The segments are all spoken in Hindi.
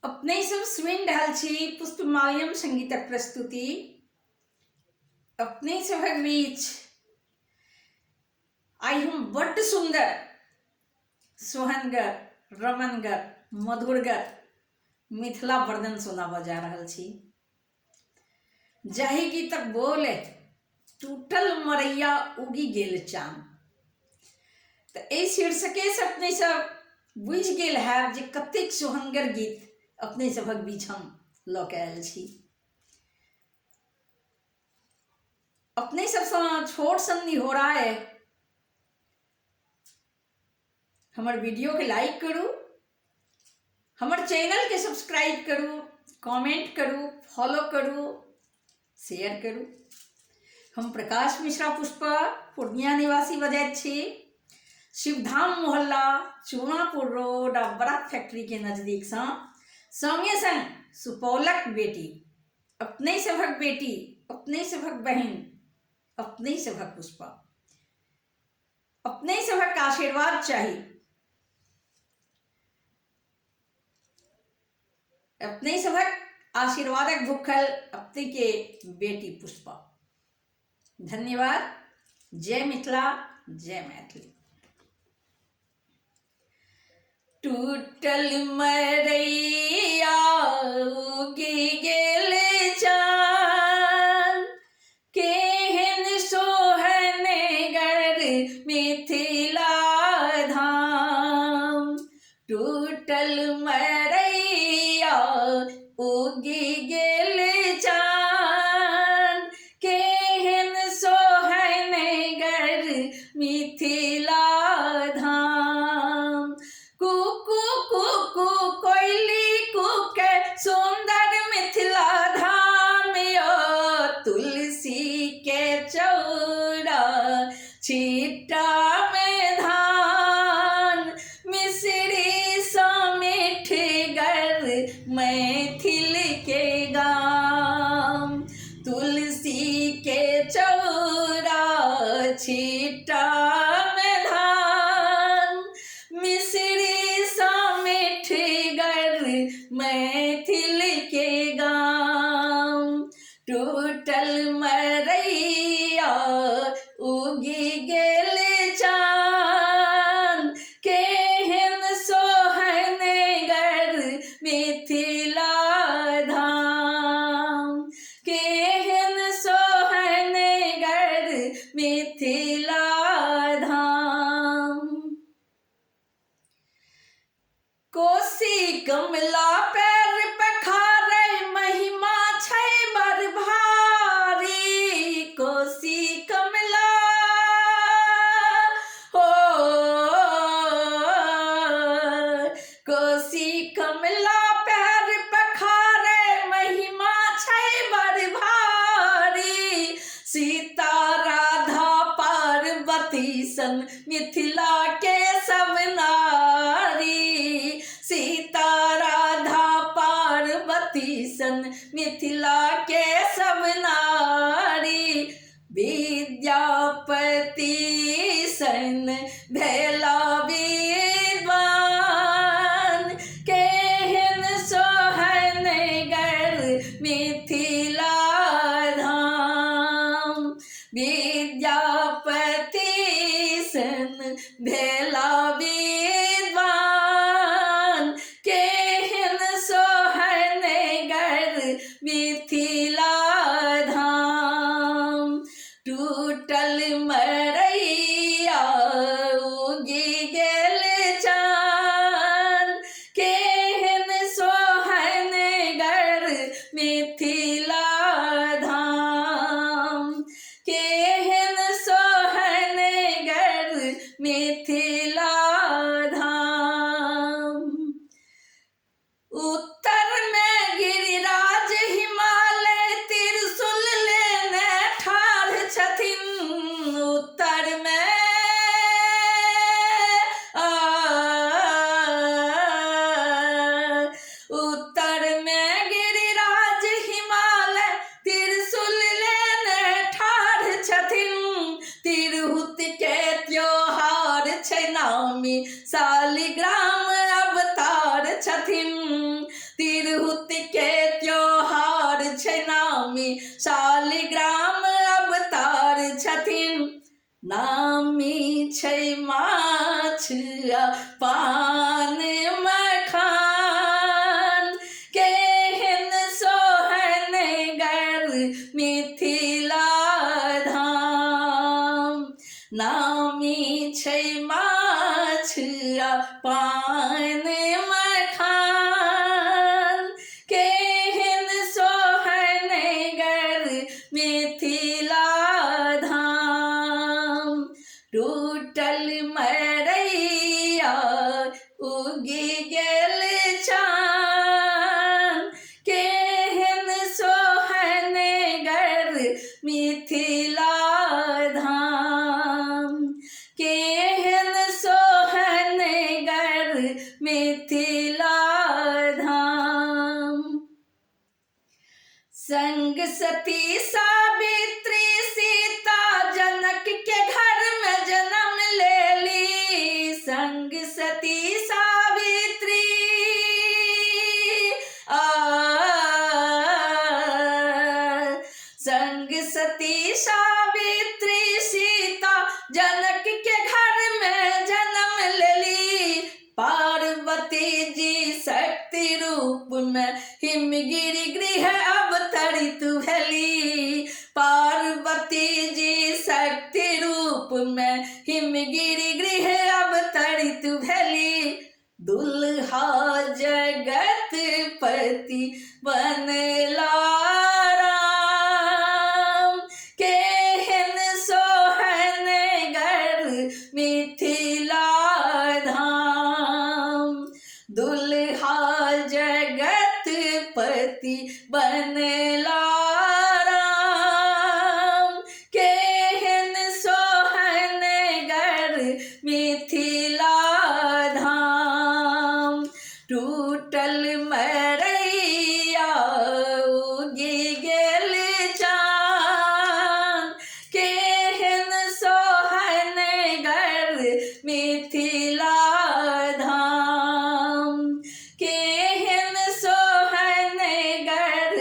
अपने सब सुनि रहल छी पुष्पमाल्यम संगीतक प्रस्तुति। अपने सभक बीच आइ हम बड्ड सुंदर, सोहनगर, रमनगर, मधुरगर मिथिला वर्णन सुनाबऽ जा रहल छी। जाहि गीतक बोल टूटल मरैया उगि गेल चान। तऽ एहि शीर्षकेसँ अपने सब बुझि गेल हैब जे कतेक सोहनगर गीत अपने सभक बीच हम लऽ कऽ आयल छी। अपने सबसँ छोट सन निहोरा अइ, हमर वीडियोके लाइक करू, हमर चैनलके सब्सक्राइब करू, कमेंट करू, फॉलो करू, शेयर करू। हम प्रकाश मिश्रा पुष्पा पूर्णिया निवासी बजैत छी। शिवधाम मोहल्ला, चूनापुर रोड आ बराक फैक्ट्री के नजदीकसँ संगे संग सुपौलक बेटी, अपने सभक बेटी, अपने सभक बहन, अपने सभक पुष्पा, अपने सभक आशीर्वाद चाही। अपने सभक आशीर्वादक भूखल अपने के बेटी पुष्पा। धन्यवाद। जय मिथिला, जय मैथिली। टूटल मरैया उगि गेल चान, केहन सोहनगर मिथिला धाम। टूटल मरैया उगि गेल चान, केहन सोहनगर मिथिला धाम। कुकु कुकु कोयली कुके सुंदर मिथिला धाम यो। तुलसी के चौरा छिट्टा में धान, मिसरी सा मीठगर मैथिल के गाम। तुलसी के चौरा छिट्टा में धान, मिसरी सा मीठगर मैथिल के गाम। टूटल मरैया उगि गेल चान, केहन सोहनगर मिथिला धाम। केहन सोहनगर मिथिला धाम। कोसी कमला पैर पखारै महिमा छै बड़ भारी। कोसी कमला हो, कोसी कमला पैर पखारै महिमा छै बड़ भारी। सीता राधा पार्वती सन मिथिला के सब नारी। सीता राधा पार्वती सन मिथिला के सब नारी। विद्यापति सन भेला विद्वान, केहन सोहनगर मिथिला धाम। विद्यापति सन भेला विद्वान, केहन सोहनगर मिथिला धाम। टूटल मरैया उगि गेल चान, केहन सोहनगर मिथिला धाम। केहन सोहनगर मिथिला धाम। उत्तर में गिरिराज हिमालय त्रिशूल लेने ठाढ़ छथिन। उत्तर में उत्तर में गिरिराज हिमालय त्रिशूल लेने ठाढ़ छथिन। तिरहुत के त्योहार छै नामी, शालिग्राम अवतार छथिन। छै माछ आ पान मखान, केहन सोहनगर मिथिला धाम। नामी छै माछ आ पान मखान, केहन सोहनगर मिथिला धाम। टूटल मरैया उगि गेल चान, केहन सोहनगर मिथिला धाम, केहन सोहनगर मिथिला धाम। संग सती सावित्री सीता जनक के घर में जन्म लेली, संग सती सावित्री संग सती सावित्री सीता जनक के घर में जन्म लेली। पार्वती जी शक्ति रूप में हिमगिरि गृह अवतरित भेली, पार्वती जी शक्ति रूप में हिमगिरि गृह अवतरित भेली। दुल्हा जगतपति बनला राम, केहन सोहनगर मिथिला धाम। दुल्हा जगतपति बनला राम, केहन सोहनगर मिथिला धाम। टूटल मरैया उगि गेल चान, केहन सोहनगर मिथिला धाम, केहन सोहनगर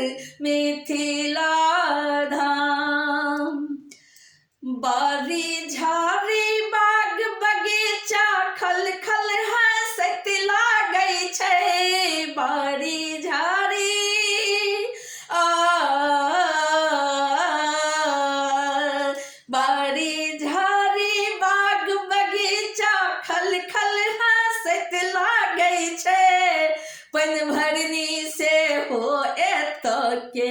मिथिला धाम। बारी झाड़ी बाग बगीचा खल खल हंसत लागै छै, बारी झाड़ी बारी झाड़ी बाग बगीचा खल खल हंसत लागै छै। पन भरनी से हो एतऽ के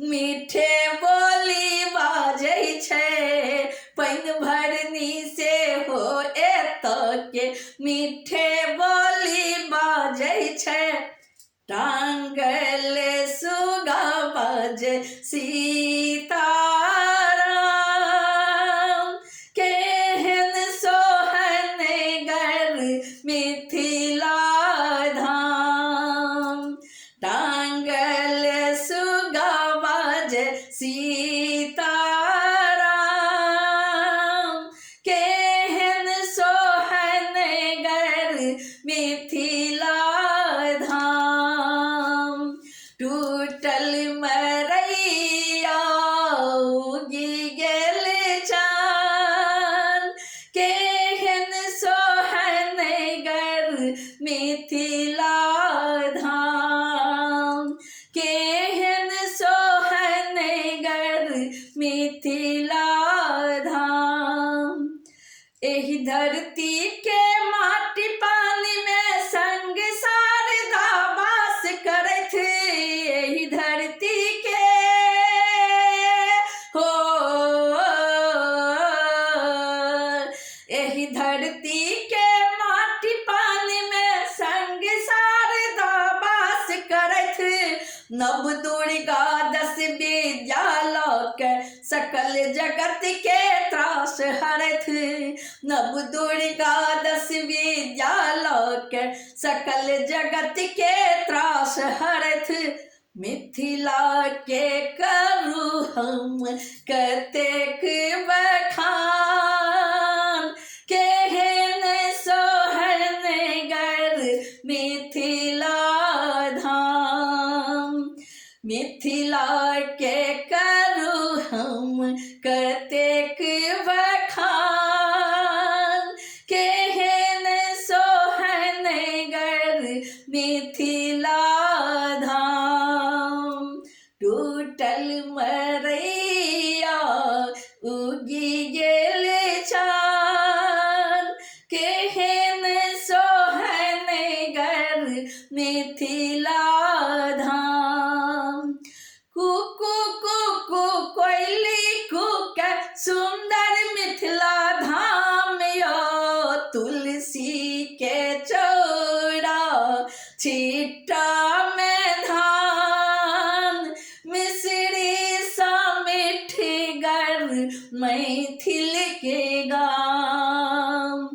मीठे बोली बाजै छै, पन भरनी से हो एतऽ के मीठे बोली बाजै छै। टांगल सुगा बाजे सीताराम, केहन सोहनगर मिथिला धाम। टांगल सुगा बाजे सीताराम, केहन सोहनगर मिथिला धाम। टूटल मरैया उगि गेल चान, केहन सोहनगर मिथिला धाम, केहन सोहनगर मिथिला धाम। एहि धरती के माटी पानी में संग शारदा वास करैत, एहि धरती के हो एहि धरती के माटी पानी में संग शारदा वास करैत। नव दुर्गा 10 विद्या लऽ के सकल जगत के त्रास हरैत, नव दुर्गा 10 विद्या लऽ के सकल जगत के त्रास हरैत। मिथिला के करू हम कतेक बखान, केहन सोहनगर मिथिला धाम। मिथिला के करू हम कतेक बखान, मिथिला धाम। टूटल मरैया उगि गेल चान, केहन सोहनगर मिथिला धाम। कुकु कुकु कोयली कुक सुंदर मिथिला धाम यो, तुलसी के चौरा छिट्टा में धान, मिश्री सा मिठगर मैथिल के गाम।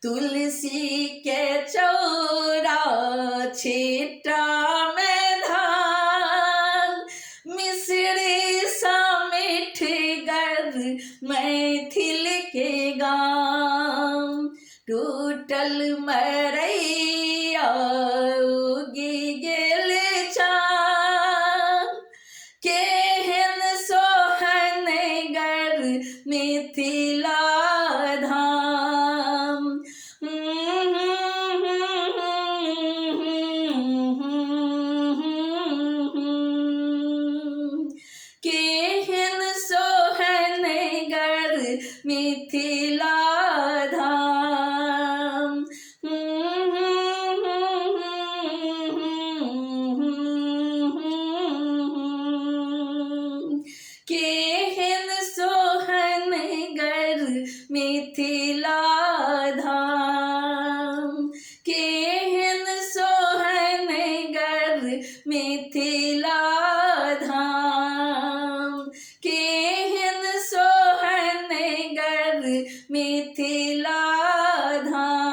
तुलसी के चौरा छिट्टा में धान, मिश्री सा मिठगर मैथिल के गाम। टूटल मरैया उगि गेल चान, केहन सोहनगर मिथिला धाम। केहन सोहनगर मिथिला धाम। केहन सोहनगर मिथिला धाम। केहन सोहनगर मिथिला धाम। केहन सोहनगर मिथिला धाम।